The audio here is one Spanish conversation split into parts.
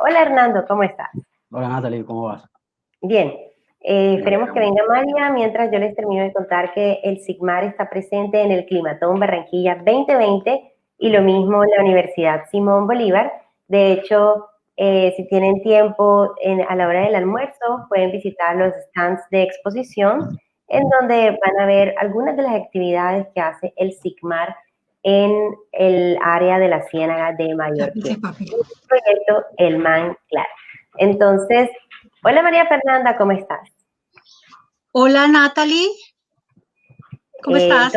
Hola Hernando, ¿cómo estás? Hola Natalie, ¿cómo vas? Bien, Me esperemos alegra que mucho. venga María mientras yo les termino de contar que el SIGMAR está presente en el Climatón Barranquilla 2020 y lo mismo en la Universidad Simón Bolívar. De hecho, si tienen tiempo a la hora del almuerzo, pueden visitar los stands de exposición en donde van a ver algunas de las actividades que hace el SIGMAR en el área de la Ciénaga de Mallorquín. El proyecto El Man Claro. Entonces, hola María Fernanda, ¿cómo estás? Hola Natalie, ¿cómo estás?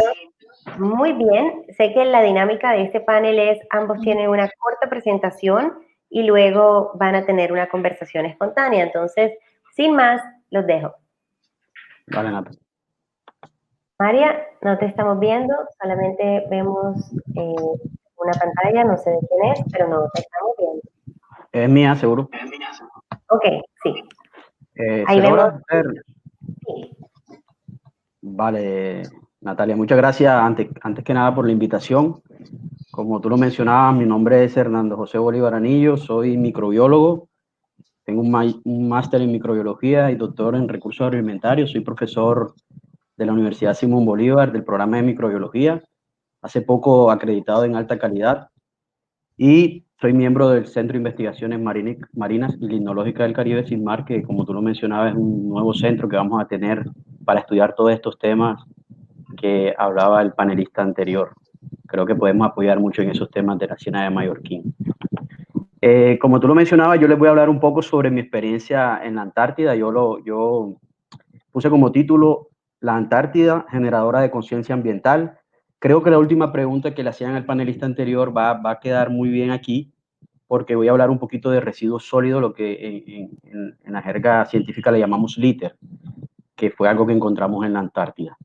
Muy bien. Sé que la dinámica de este panel es ambos tienen una corta presentación y luego van a tener una conversación espontánea. Entonces, sin más, los dejo. Vale, Natalie. María, no te estamos viendo, solamente vemos una pantalla, no sé de quién es, pero no te estamos viendo. Es mía, seguro. Ok, sí. Ahí ¿Se vemos. logra ver? Sí. Vale, Natalia, muchas gracias antes que nada por la invitación. Como tú lo mencionabas, mi nombre es Hernando José Bolívar Anillo, soy microbiólogo, tengo un máster en microbiología y doctor en recursos alimentarios, soy profesor de la Universidad Simón Bolívar del programa de microbiología, hace poco acreditado en alta calidad. Y soy miembro del Centro de Investigaciones Marinas y Limnológicas del Caribe, SIGMAR, que como tú lo mencionabas es un nuevo centro que vamos a tener para estudiar todos estos temas que hablaba el panelista anterior. Creo que podemos apoyar mucho en esos temas de la Ciénaga de Mallorquín. Como tú lo mencionabas, yo les voy a hablar un poco sobre mi experiencia en la Antártida. Yo puse como título La Antártida, generadora de conciencia ambiental. Creo que la última pregunta que le hacían al panelista anterior va a quedar muy bien aquí, porque voy a hablar un poquito de residuos sólidos, lo que en la jerga científica le llamamos LITER, que fue algo que encontramos en la Antártida.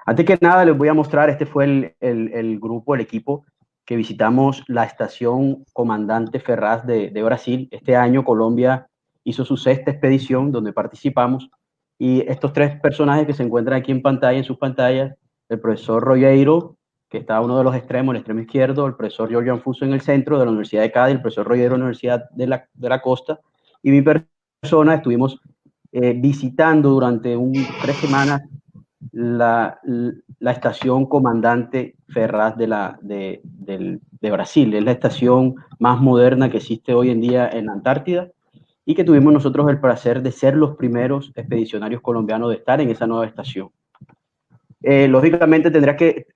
Antes que nada, les voy a mostrar, este fue el grupo, el equipo que visitamos la estación Comandante Ferraz de Brasil. Este año Colombia hizo su sexta expedición donde participamos, y estos tres personajes que se encuentran aquí en pantalla, en sus pantallas, el profesor Rogueiro, que está a uno de los extremos, el extremo izquierdo, el profesor Jorge Fuso en el centro de la Universidad de Cádiz, el profesor Rogueiro de la Universidad de la Costa, y mi persona. Estuvimos visitando durante 3 semanas la estación Comandante Ferraz de Brasil. Es la estación más moderna que existe hoy en día en la Antártida, y que tuvimos nosotros el placer de ser los primeros expedicionarios colombianos de estar en esa nueva estación. Lógicamente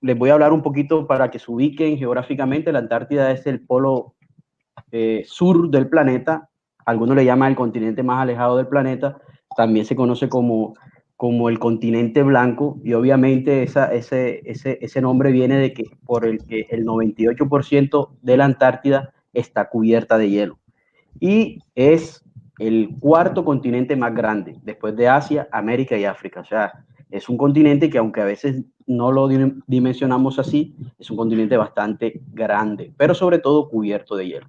les voy a hablar un poquito para que se ubiquen geográficamente. La Antártida es el polo sur del planeta, algunos le llaman el continente más alejado del planeta, también se conoce como el continente blanco, y obviamente ese nombre viene de que por el que el 98% de la Antártida está cubierta de hielo, y es el cuarto continente más grande después de Asia, América y África. O sea, es un continente que, aunque a veces no lo dimensionamos así, es un continente bastante grande, pero sobre todo cubierto de hielo.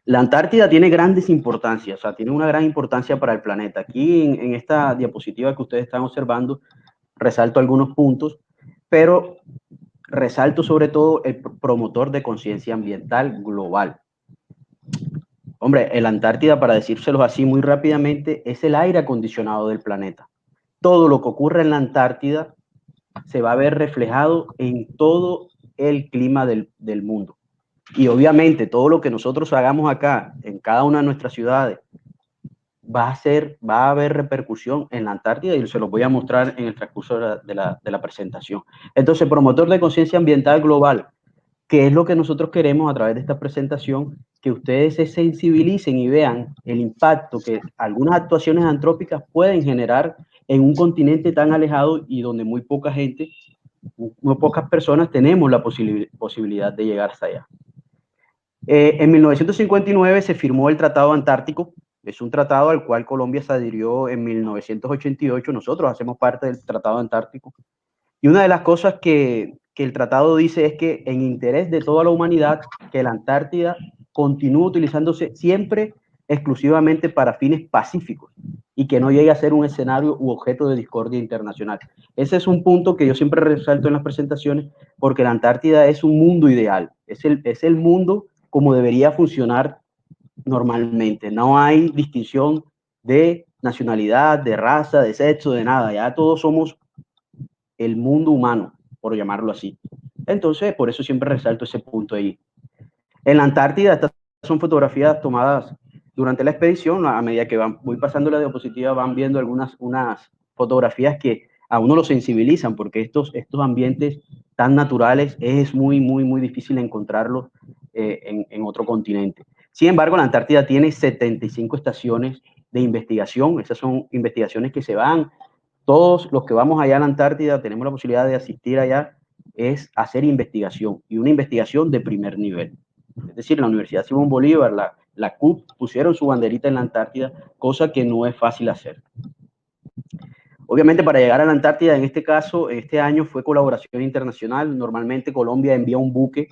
La Antártida tiene grandes importancias, o sea, tiene una gran importancia para el planeta. Aquí en esta diapositiva que ustedes están observando, resalto algunos puntos, pero resalto sobre todo el promotor de conciencia ambiental global. Hombre, el Antártida, para decírselos así muy rápidamente, es el aire acondicionado del planeta. Todo lo que ocurre en la Antártida se va a ver reflejado en todo el clima del mundo. Y obviamente todo lo que nosotros hagamos acá, en cada una de nuestras ciudades, va a haber repercusión en la Antártida, y se los voy a mostrar en el transcurso de la presentación. Entonces, promotor de conciencia ambiental global, ¿qué es lo que nosotros queremos a través de esta presentación? Que ustedes se sensibilicen y vean el impacto que algunas actuaciones antrópicas pueden generar en un continente tan alejado y donde muy poca gente, muy pocas personas tenemos la posibilidad de llegar hasta allá. En 1959 se firmó el Tratado Antártico. Es un tratado al cual Colombia se adhirió en 1988. Nosotros hacemos parte del Tratado Antártico. Y una de las cosas que el tratado dice es que, en interés de toda la humanidad, que la Antártida continúe utilizándose siempre exclusivamente para fines pacíficos, y que no llegue a ser un escenario u objeto de discordia internacional. Ese es un punto que yo siempre resalto en las presentaciones, porque la Antártida es un mundo ideal, es el mundo como debería funcionar normalmente. No hay distinción de nacionalidad, de raza, de sexo, de nada. Ya todos somos el mundo humano, por llamarlo así. Entonces, por eso siempre resalto ese punto ahí. En la Antártida, estas son fotografías tomadas durante la expedición. A medida que voy pasando la diapositiva, van viendo unas fotografías que a uno lo sensibilizan, porque estos ambientes tan naturales es muy difícil encontrarlos en otro continente. Sin embargo, la Antártida tiene 75 estaciones de investigación. Esas son investigaciones que se van. Todos los que vamos allá a la Antártida tenemos la posibilidad de asistir allá, es hacer investigación, y una investigación de primer nivel. Es decir, la Universidad Simón Bolívar, la CUP, pusieron su banderita en la Antártida, cosa que no es fácil hacer. Obviamente, para llegar a la Antártida, en este caso, este año fue colaboración internacional. Normalmente Colombia envía un buque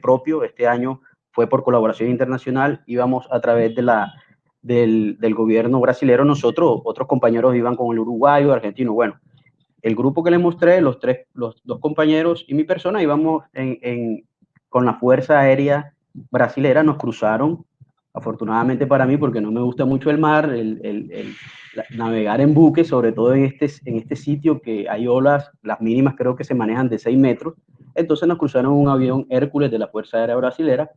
propio. Este año fue por colaboración internacional. Íbamos a través del gobierno brasilero. Nosotros, otros compañeros iban con el uruguayo, argentino. Bueno, el grupo que les mostré, los dos compañeros y mi persona, íbamos con la Fuerza Aérea Brasilera. Nos cruzaron, afortunadamente para mí, porque no me gusta mucho el mar, navegar en buque, sobre todo en este sitio que hay olas, las mínimas creo que se manejan de 6 metros. Entonces nos cruzaron un avión Hércules de la Fuerza Aérea Brasilera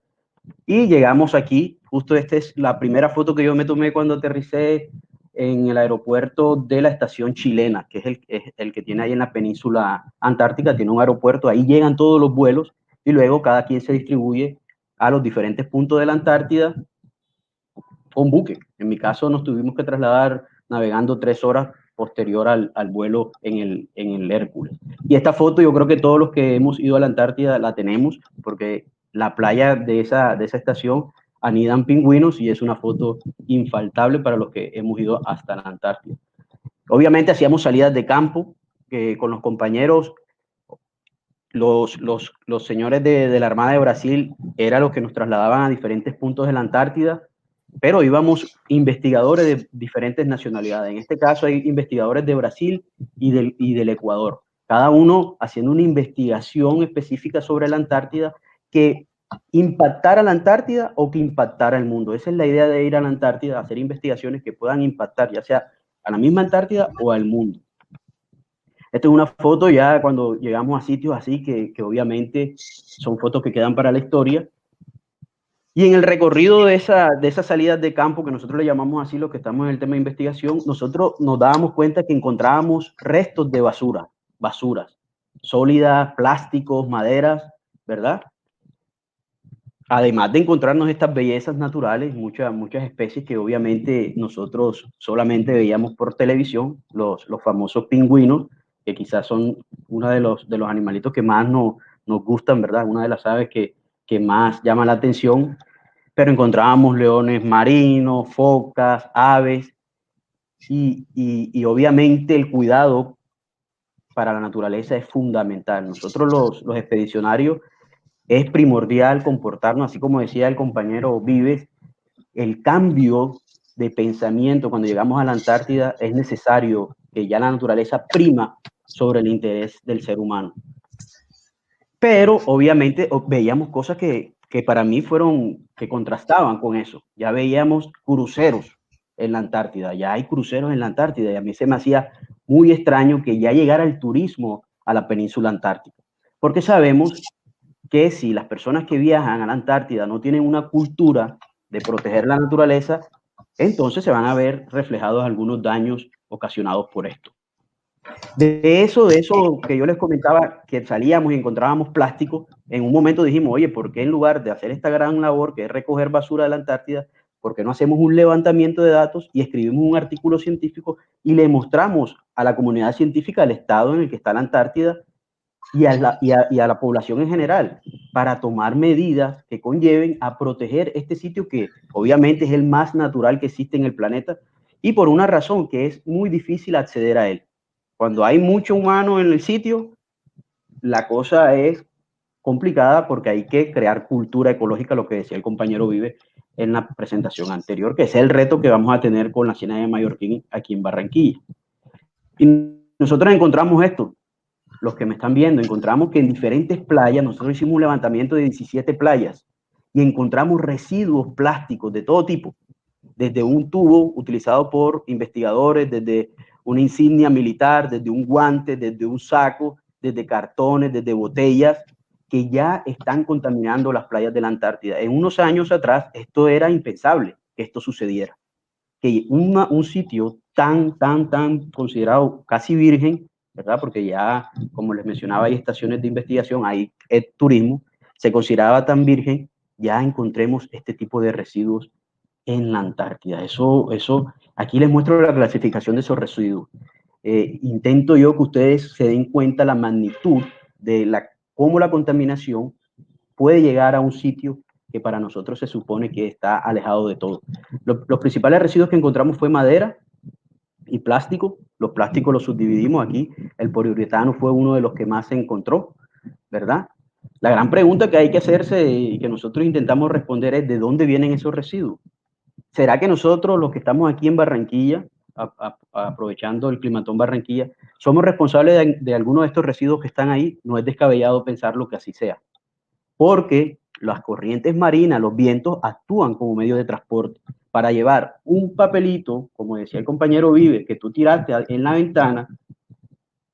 y llegamos aquí. Justo esta es la primera foto que yo me tomé cuando aterricé en el aeropuerto de la estación chilena, que es el que tiene ahí en la península antártica. Tiene un aeropuerto, ahí llegan todos los vuelos y luego cada quien se distribuye a los diferentes puntos de la Antártida con buque. En mi caso nos tuvimos que trasladar navegando 3 horas posterior al vuelo en el Hércules. Y esta foto yo creo que todos los que hemos ido a la Antártida la tenemos, porque la playa de esa estación anidan pingüinos y es una foto infaltable para los que hemos ido hasta la Antártida. Obviamente hacíamos salidas de campo con los compañeros. Los señores de la Armada de Brasil eran los que nos trasladaban a diferentes puntos de la Antártida, pero íbamos investigadores de diferentes nacionalidades. En este caso hay investigadores de Brasil y del Ecuador, cada uno haciendo una investigación específica sobre la Antártida que impactara la Antártida o que impactara el mundo. Esa es la idea de ir a la Antártida, hacer investigaciones que puedan impactar ya sea a la misma Antártida o al mundo. Esta es una foto ya cuando llegamos a sitios así que obviamente son fotos que quedan para la historia. Y en el recorrido de esas salidas de campo, que nosotros le llamamos así, los que estamos en el tema de investigación, nosotros nos dábamos cuenta que encontrábamos restos de basuras sólidas, plásticos, maderas, ¿verdad? Además de encontrarnos estas bellezas naturales, muchas especies que obviamente nosotros solamente veíamos por televisión, los famosos pingüinos, que quizás son uno de los animalitos que más nos gustan, ¿verdad? Una de las aves que más llama la atención, pero encontrábamos leones marinos, focas, aves, y obviamente el cuidado para la naturaleza es fundamental. Nosotros los expedicionarios es primordial comportarnos, así como decía el compañero Vives, el cambio de pensamiento cuando llegamos a la Antártida es necesario, que ya la naturaleza prima sobre el interés del ser humano. Pero obviamente veíamos cosas que para mí que contrastaban con eso. Ya veíamos cruceros en la Antártida, ya hay cruceros en la Antártida, y a mí se me hacía muy extraño que ya llegara el turismo a la península antártica, porque sabemos que si las personas que viajan a la Antártida no tienen una cultura de proteger la naturaleza, entonces se van a ver reflejados algunos daños ocasionados por esto. De eso que yo les comentaba, que salíamos y encontrábamos plástico, en un momento dijimos, oye, ¿por qué en lugar de hacer esta gran labor que es recoger basura de la Antártida, por qué no hacemos un levantamiento de datos y escribimos un artículo científico y le mostramos a la comunidad científica el estado en el que está la Antártida y a la población en general, para tomar medidas que conlleven a proteger este sitio que obviamente es el más natural que existe en el planeta, y por una razón, que es muy difícil acceder a él. Cuando hay mucho humano en el sitio, la cosa es complicada porque hay que crear cultura ecológica, lo que decía el compañero Vive en la presentación anterior, que es el reto que vamos a tener con la Ciénaga de Mallorquín aquí en Barranquilla. Y nosotros encontramos esto, los que me están viendo, encontramos que en diferentes playas, nosotros hicimos un levantamiento de 17 playas, y encontramos residuos plásticos de todo tipo, desde un tubo utilizado por investigadores, desde una insignia militar, desde un guante, desde un saco, desde cartones, desde botellas, que ya están contaminando las playas de la Antártida. En unos años atrás esto era impensable que esto sucediera, que un sitio tan considerado casi virgen, ¿verdad? Porque ya, como les mencionaba, hay estaciones de investigación, hay turismo, se consideraba tan virgen, ya encontremos este tipo de residuos en la Antártida. Eso, aquí les muestro la clasificación de esos residuos. Intento yo que ustedes se den cuenta la magnitud de cómo la contaminación puede llegar a un sitio que para nosotros se supone que está alejado de todo. Los principales residuos que encontramos fue madera y plástico. Los plásticos los subdividimos aquí. El poliuretano fue uno de los que más se encontró, ¿verdad? La gran pregunta que hay que hacerse y que nosotros intentamos responder es ¿de dónde vienen esos residuos? ¿Será que nosotros, los que estamos aquí en Barranquilla, aprovechando el Climatón Barranquilla, somos responsables de algunos de estos residuos que están ahí? No es descabellado pensarlo que así sea, porque las corrientes marinas, los vientos, actúan como medio de transporte. Para llevar un papelito, como decía el compañero Vive, que tú tiraste en la ventana,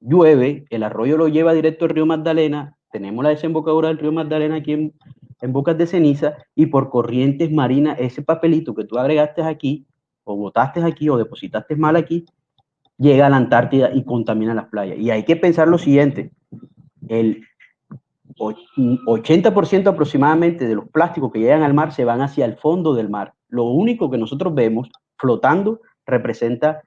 llueve, el arroyo lo lleva directo al río Magdalena, tenemos la desembocadura del río Magdalena aquí en Bocas de Ceniza, y por corrientes marinas, ese papelito que tú agregaste aquí, o botaste aquí, o depositaste mal aquí, llega a la Antártida y contamina las playas. Y hay que pensar lo siguiente, el 80% aproximadamente de los plásticos que llegan al mar se van hacia el fondo del mar. Lo único que nosotros vemos flotando representa,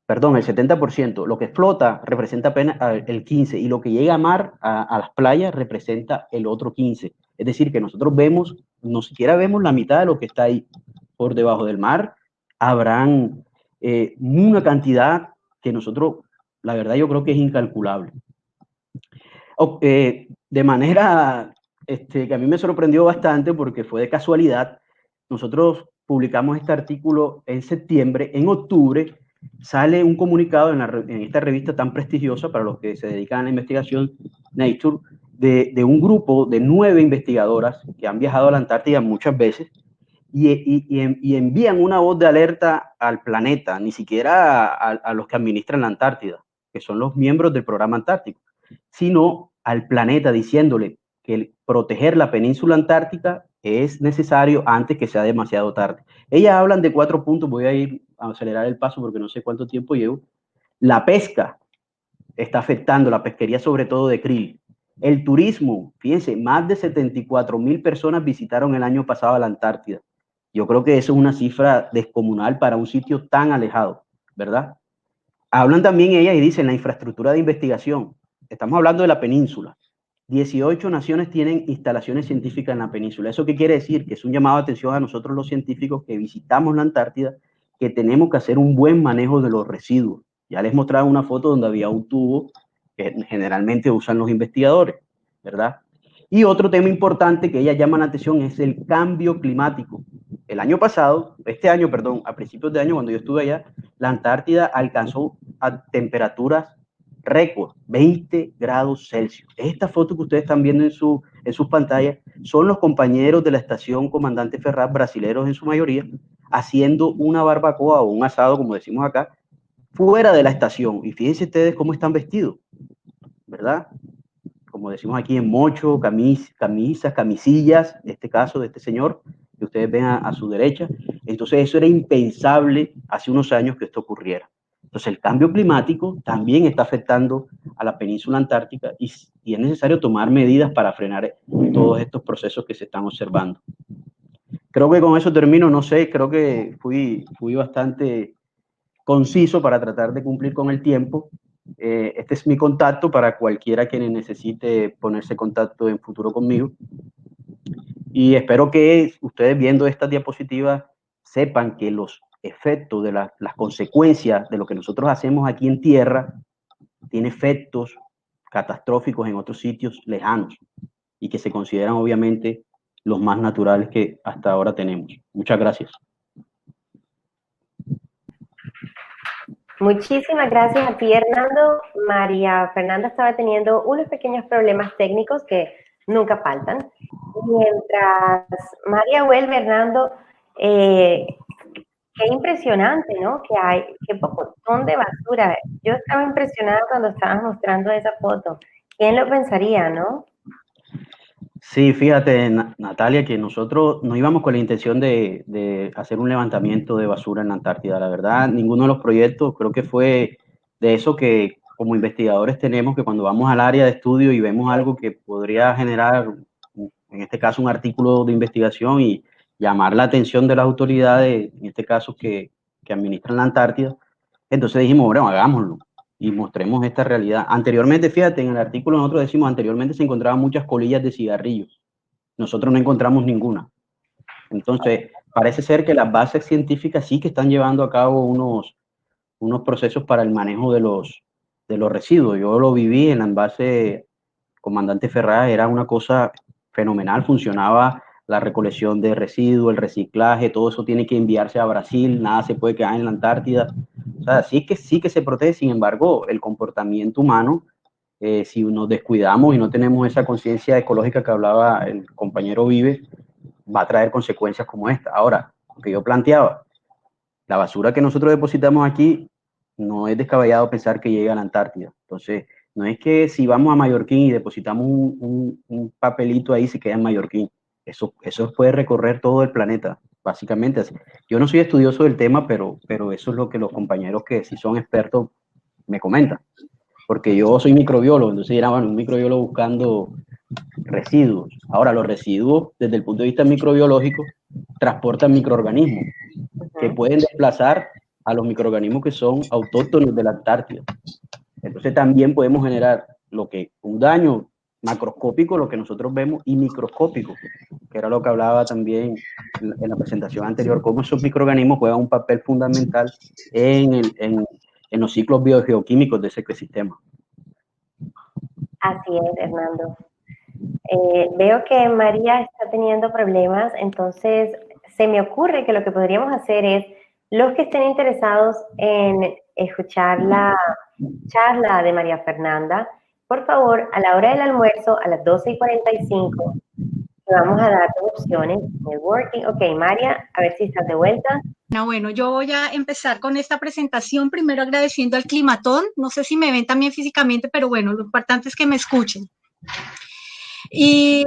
perdón, el 70%. Lo que flota representa apenas el 15%, y lo que llega a mar, a las playas, representa el otro 15%. Es decir, que nosotros vemos, no siquiera vemos la mitad de lo que está ahí por debajo del mar. Habrán una cantidad que nosotros, la verdad, yo creo que es incalculable. De manera que a mí me sorprendió bastante porque fue de casualidad, nosotros publicamos este artículo en septiembre. En octubre sale un comunicado en esta revista tan prestigiosa para los que se dedican a la investigación, Nature, de un grupo de 9 investigadoras que han viajado a la Antártida muchas veces y envían una voz de alerta al planeta, ni siquiera a los que administran la Antártida, que son los miembros del programa antártico, sino al planeta, diciéndole que proteger la península antártica es necesario antes que sea demasiado tarde. Ellas hablan de 4 puntos, voy a acelerar el paso porque no sé cuánto tiempo llevo. La pesca está afectando, la pesquería sobre todo de krill. El turismo, fíjense, más de 74,000 personas visitaron el año pasado a la Antártida. Yo creo que eso es una cifra descomunal para un sitio tan alejado, ¿verdad? Hablan también ellas y dicen la infraestructura de investigación. Estamos hablando de la península. 18 naciones tienen instalaciones científicas en la península. ¿Eso qué quiere decir? Que es un llamado de atención a nosotros los científicos que visitamos la Antártida, que tenemos que hacer un buen manejo de los residuos. Ya les mostraba una foto donde había un tubo que generalmente usan los investigadores, ¿verdad? Y otro tema importante que ellas llaman la atención es el cambio climático. El año pasado, perdón, a principios de año, cuando yo estuve allá, la Antártida alcanzó a temperaturas récord, 20 grados Celsius. Esta foto que ustedes están viendo en sus pantallas son los compañeros de la estación Comandante Ferraz, brasileros en su mayoría, haciendo una barbacoa o un asado, como decimos acá, fuera de la estación. Y fíjense ustedes cómo están vestidos, ¿verdad? Como decimos aquí en mocho, camisas, camisillas, en este caso de este señor, que ustedes ven a su derecha. Entonces eso era impensable hace unos años que esto ocurriera. Entonces el cambio climático también está afectando a la península antártica y es necesario tomar medidas para frenar todos estos procesos que se están observando. Creo que con eso termino, no sé, creo que fui bastante conciso para tratar de cumplir con el tiempo. Este es mi contacto para cualquiera que necesite ponerse en contacto en futuro conmigo. Y espero que ustedes viendo estas diapositivas sepan que los efectos de las consecuencias de lo que nosotros hacemos aquí en tierra tiene efectos catastróficos en otros sitios lejanos y que se consideran obviamente los más naturales que hasta ahora tenemos. Muchas gracias. Muchísimas gracias a ti, Hernando. María Fernanda estaba teniendo unos pequeños problemas técnicos que nunca faltan. mientras María vuelve, Hernando, qué impresionante, ¿no? Que hay, qué pocotón de basura. Yo estaba impresionada cuando estabas mostrando esa foto. ¿Quién lo pensaría, no? Sí, fíjate, Natalia, que nosotros no íbamos con la intención de hacer un levantamiento de basura en la Antártida. La verdad, ninguno de los proyectos, creo que fue de eso que como investigadores tenemos, que cuando vamos al área de estudio y vemos algo que podría generar, en este caso, un artículo de investigación y llamar la atención de las autoridades, en este caso que administran la Antártida, entonces dijimos, bueno, hagámoslo y mostremos esta realidad. Anteriormente, fíjate, en el artículo nosotros decimos, anteriormente se encontraban muchas colillas de cigarrillos. Nosotros no encontramos ninguna. Entonces, parece ser que las bases científicas sí que están llevando a cabo unos procesos para el manejo de los residuos. Yo lo viví en la base Comandante Ferraz, era una cosa fenomenal, funcionaba la recolección de residuos, el reciclaje, todo eso tiene que enviarse a Brasil, nada se puede quedar en la Antártida. O sea, sí que se protege, sin embargo, el comportamiento humano, si nos descuidamos y no tenemos esa conciencia ecológica que hablaba el compañero Vive, va a traer consecuencias como esta. Ahora, lo que yo planteaba, la basura que nosotros depositamos aquí, no es descabellado pensar que llega a la Antártida. Entonces, no es que si vamos a Mallorquín y depositamos un papelito ahí, se queda en Mallorquín. Eso puede recorrer todo el planeta, básicamente. Yo no soy estudioso del tema, pero eso es lo que los compañeros que sí son expertos me comentan. Porque yo soy microbiólogo, entonces era, bueno, un microbiólogo buscando residuos. Ahora, los residuos, desde el punto de vista microbiológico, transportan microorganismos que pueden desplazar a los microorganismos que son autóctonos de la Antártida. Entonces también podemos generar un daño macroscópico, lo que nosotros vemos, y microscópico, que era lo que hablaba también en la presentación anterior, cómo esos microorganismos juegan un papel fundamental en los ciclos biogeoquímicos de ese ecosistema. Así es, Hernando. Veo que María está teniendo problemas, entonces se me ocurre que lo que podríamos hacer es, los que estén interesados en escuchar la charla de María Fernanda, por favor, a la hora del almuerzo, a las 12:45, te vamos a dar dos opciones, networking. Ok, María, a ver si estás de vuelta. Bueno, yo voy a empezar con esta presentación, primero agradeciendo al Climatón, no sé si me ven también físicamente, pero bueno, lo importante es que me escuchen. Y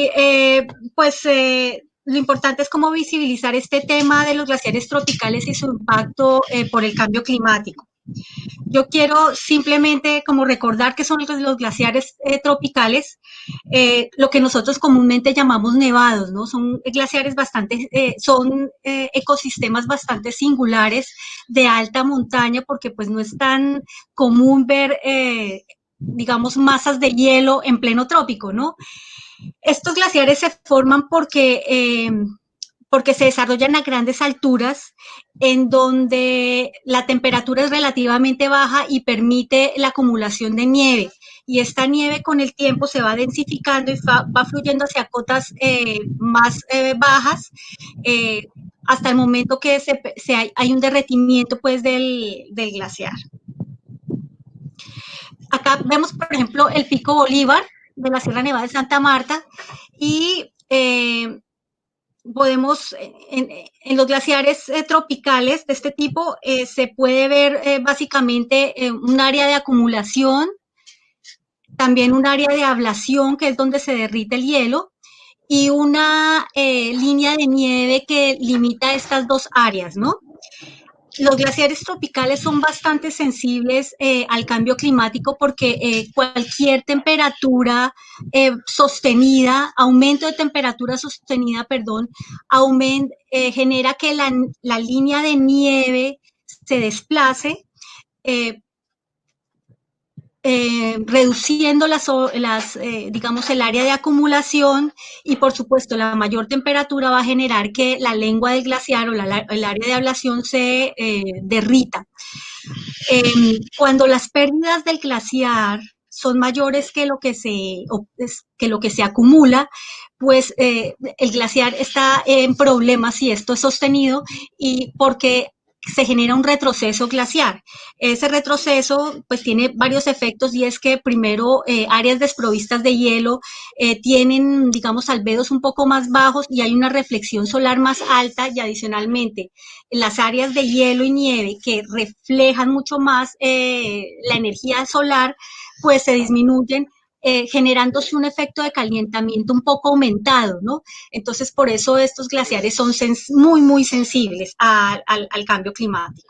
lo importante es cómo visibilizar este tema de los glaciares tropicales y su impacto por el cambio climático. Yo quiero simplemente como recordar que son los glaciares tropicales, lo que nosotros comúnmente llamamos nevados, ¿no? Son glaciares son ecosistemas bastante singulares de alta montaña, porque pues no es tan común ver, digamos, masas de hielo en pleno trópico, ¿no? Estos glaciares se forman porque se desarrollan a grandes alturas en donde la temperatura es relativamente baja y permite la acumulación de nieve. Y esta nieve con el tiempo se va densificando y va fluyendo hacia cotas más bajas hasta el momento que hay un derretimiento pues, del glaciar. Acá vemos, por ejemplo, el Pico Bolívar de la Sierra Nevada de Santa Marta y podemos, en los glaciares tropicales de este tipo, se puede ver básicamente un área de acumulación, también un área de ablación, que es donde se derrite el hielo, y una línea de nieve que limita estas dos áreas, ¿no? Los glaciares tropicales son bastante sensibles al cambio climático porque cualquier temperatura sostenida, aumento de temperatura sostenida, genera que la línea de nieve se desplace, reduciendo digamos, el área de acumulación, y por supuesto la mayor temperatura va a generar que la lengua del glaciar o el área de ablación se derrita. Cuando las pérdidas del glaciar son mayores que lo que se acumula, pues el glaciar está en problemas si esto es sostenido, y porque se genera un retroceso glaciar. Ese retroceso pues tiene varios efectos y es que primero áreas desprovistas de hielo tienen, digamos, albedos un poco más bajos y hay una reflexión solar más alta y adicionalmente las áreas de hielo y nieve que reflejan mucho más la energía solar pues se disminuyen generándose un efecto de calentamiento un poco aumentado, ¿no? Entonces, por eso estos glaciares son muy sensibles al cambio climático.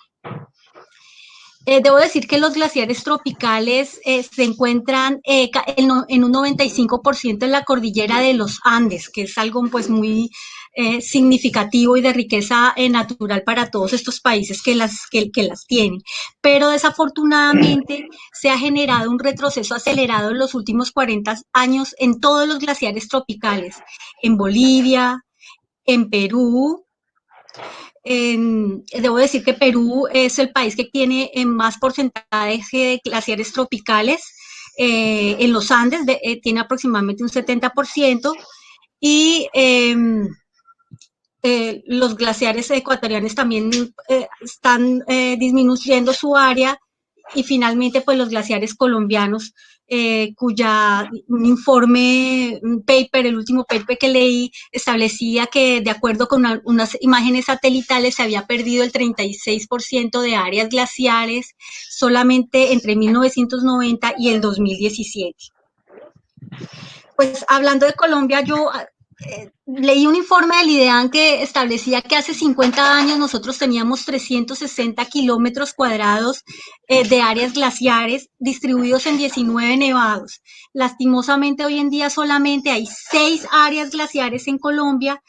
Debo decir que los glaciares tropicales se encuentran en un 95% en la cordillera de los Andes, que es algo pues muy significativo y de riqueza natural para todos estos países que las tienen. Pero desafortunadamente se ha generado un retroceso acelerado en los últimos 40 años en todos los glaciares tropicales, en Bolivia, en Perú. Debo decir que Perú es el país que tiene más porcentaje de glaciares tropicales en los Andes, tiene aproximadamente un 70%, y los glaciares ecuatorianos también están disminuyendo su área, y finalmente pues los glaciares colombianos cuya un informe, un paper, el último paper que leí, establecía que de acuerdo con unas imágenes satelitales se había perdido el 36% de áreas glaciares solamente entre 1990 y el 2017. Pues hablando de Colombia, yo leí un informe del IDEAN que establecía que hace 50 años nosotros teníamos 360 kilómetros cuadrados de áreas glaciares distribuidos en 19 nevados. Lastimosamente hoy en día solamente hay 6 áreas glaciares en Colombia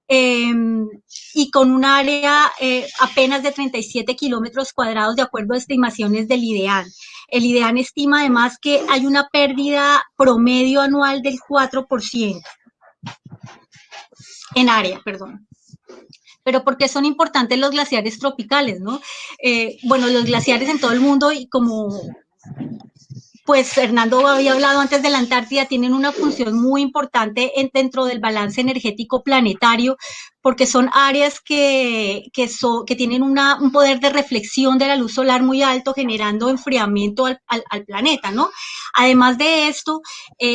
y con un área apenas de 37 kilómetros cuadrados de acuerdo a estimaciones del IDEAN. El IDEAN estima además que hay una pérdida promedio anual del 4%. En área, perdón. Pero ¿por qué son importantes los glaciares tropicales, no? Bueno, los glaciares en todo el mundo, y como pues Fernando había hablado antes de la Antártida, tienen una función muy importante dentro del balance energético planetario, porque son áreas que tienen un poder de reflexión de la luz solar muy alto, generando enfriamiento al planeta, ¿no? Además de esto,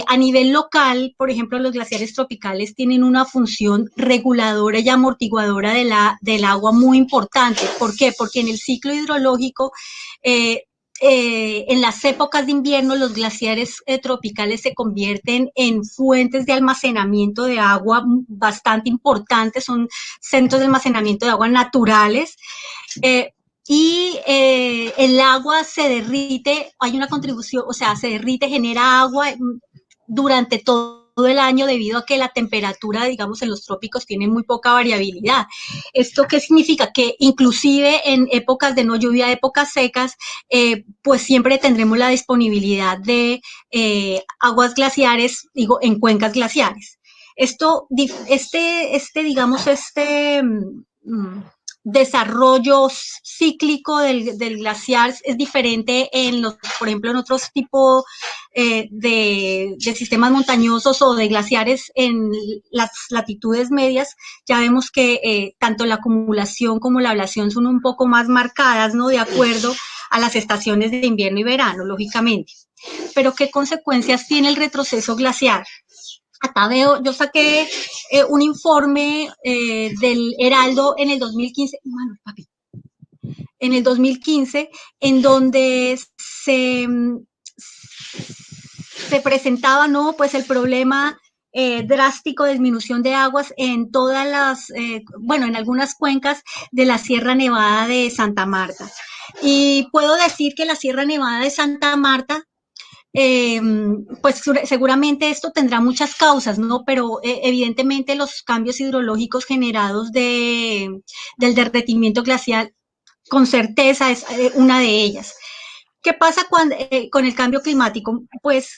a nivel local, por ejemplo, los glaciares tropicales tienen una función reguladora y amortiguadora del agua muy importante. ¿Por qué? Porque en el ciclo hidrológico, en las épocas de invierno los glaciares tropicales se convierten en fuentes de almacenamiento de agua bastante importantes, son centros de almacenamiento de agua naturales, y el agua se derrite, hay una contribución, o sea, se derrite, genera agua durante todo el año debido a que la temperatura, digamos, en los trópicos tiene muy poca variabilidad. ¿Esto qué significa? Que inclusive en épocas de no lluvia, épocas secas, pues siempre tendremos la disponibilidad de aguas glaciares, digo, en cuencas glaciares. Desarrollo cíclico del glaciar es diferente por ejemplo, en otros tipos de sistemas montañosos o de glaciares en las latitudes medias. Ya vemos que tanto la acumulación como la ablación son un poco más marcadas, ¿no? De acuerdo a las estaciones de invierno y verano, lógicamente. Pero ¿qué consecuencias tiene el retroceso glaciar? Acá veo, yo saqué un informe del Heraldo en el 2015, bueno, papi, en el 2015, en donde se presentaba, ¿no? Pues el problema drástico de disminución de aguas en todas las, en algunas cuencas de la Sierra Nevada de Santa Marta. Y puedo decir que la Sierra Nevada de Santa Marta, pues seguramente esto tendrá muchas causas, ¿no? Pero evidentemente los cambios hidrológicos generados del derretimiento glacial con certeza es una de ellas. ¿Qué pasa con el cambio climático? Pues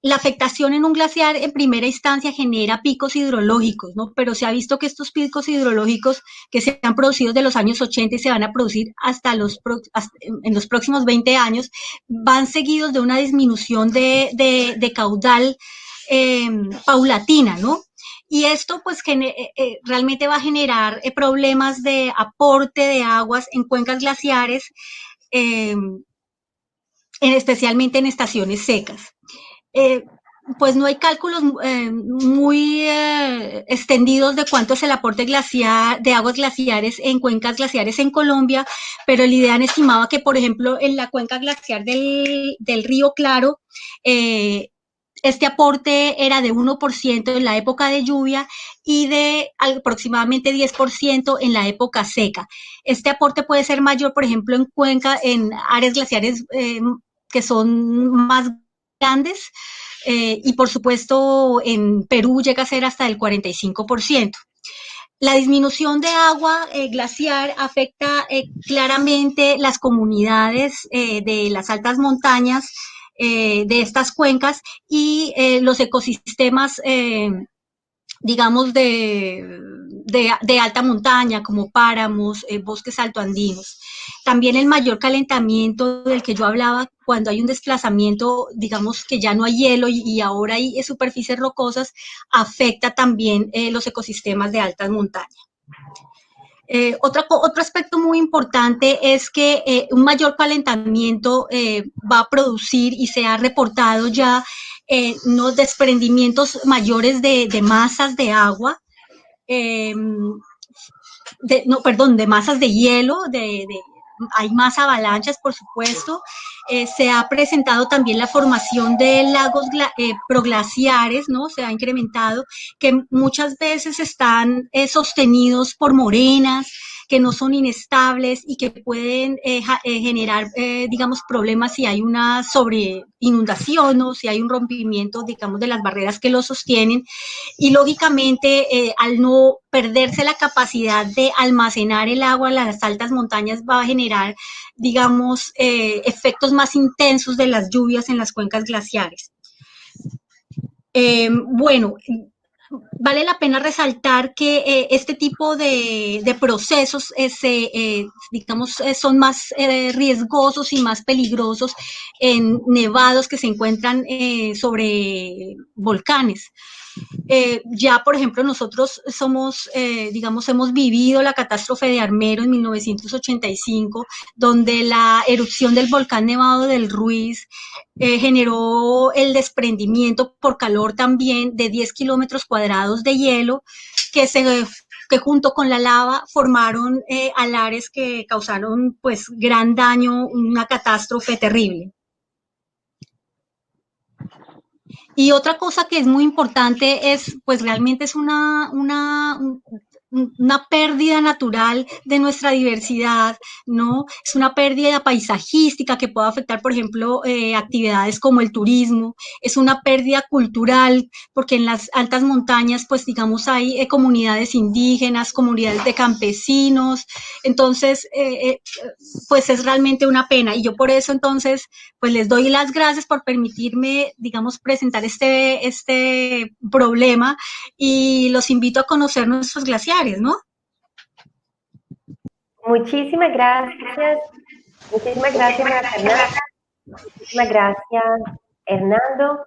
la afectación en un glaciar en primera instancia genera picos hidrológicos, ¿no? Pero se ha visto que estos picos hidrológicos que se han producido de los años 80 y se van a producir hasta en los próximos 20 años, van seguidos de una disminución de caudal paulatina, ¿no? Y esto pues realmente va a generar problemas de aporte de aguas en cuencas glaciares, especialmente en estaciones secas. Pues no hay cálculos muy extendidos de cuánto es el aporte glaciar, de aguas glaciares en cuencas glaciares en Colombia, pero el IDEAN estimaba que, por ejemplo, en la cuenca glaciar del Río Claro, este aporte era de 1% en la época de lluvia y de aproximadamente 10% en la época seca. Este aporte puede ser mayor, por ejemplo, en áreas glaciares que son más grandes, y por supuesto en Perú llega a ser hasta el 45%. La disminución de agua glaciar afecta claramente las comunidades de las altas montañas de estas cuencas y los ecosistemas, digamos, de alta montaña, como páramos, bosques altoandinos. También el mayor calentamiento del que yo hablaba, cuando hay un desplazamiento, digamos que ya no hay hielo y ahora hay superficies rocosas, afecta también los ecosistemas de altas montañas. Otro aspecto muy importante es que un mayor calentamiento va a producir, y se ha reportado ya, unos desprendimientos mayores de masas de agua, de masas de hielo, hay más avalanchas, por supuesto. Se ha presentado también la formación de lagos proglaciares, ¿no? Se ha incrementado, que muchas veces están sostenidos por morenas, que no son inestables y que pueden generar, digamos, problemas si hay una sobreinundación o si hay un rompimiento, digamos, de las barreras que lo sostienen. Y lógicamente, al no perderse la capacidad de almacenar el agua en las altas montañas, va a generar, digamos, efectos más intensos de las lluvias en las cuencas glaciares. Bueno, vale la pena resaltar que este tipo de procesos, digamos, son más riesgosos y más peligrosos en nevados que se encuentran sobre volcanes. Ya, por ejemplo, nosotros digamos, hemos vivido la catástrofe de Armero en 1985, donde la erupción del volcán Nevado del Ruiz generó el desprendimiento por calor también de 10 kilómetros cuadrados de hielo que junto con la lava formaron alares que causaron pues gran daño, una catástrofe terrible. Y otra cosa que es muy importante es, pues realmente es una pérdida natural de nuestra diversidad, ¿no? Es una pérdida paisajística que puede afectar, por ejemplo, actividades como el turismo. Es una pérdida cultural, porque en las altas montañas, pues digamos, hay comunidades indígenas, comunidades de campesinos. Entonces, pues es realmente una pena. Y yo por eso, entonces, pues les doy las gracias por permitirme, digamos, presentar este problema, y los invito a conocer nuestros glaciares, ¿no? Muchísimas gracias. Muchísimas gracias, María Fernanda. Muchísimas gracias, Hernando.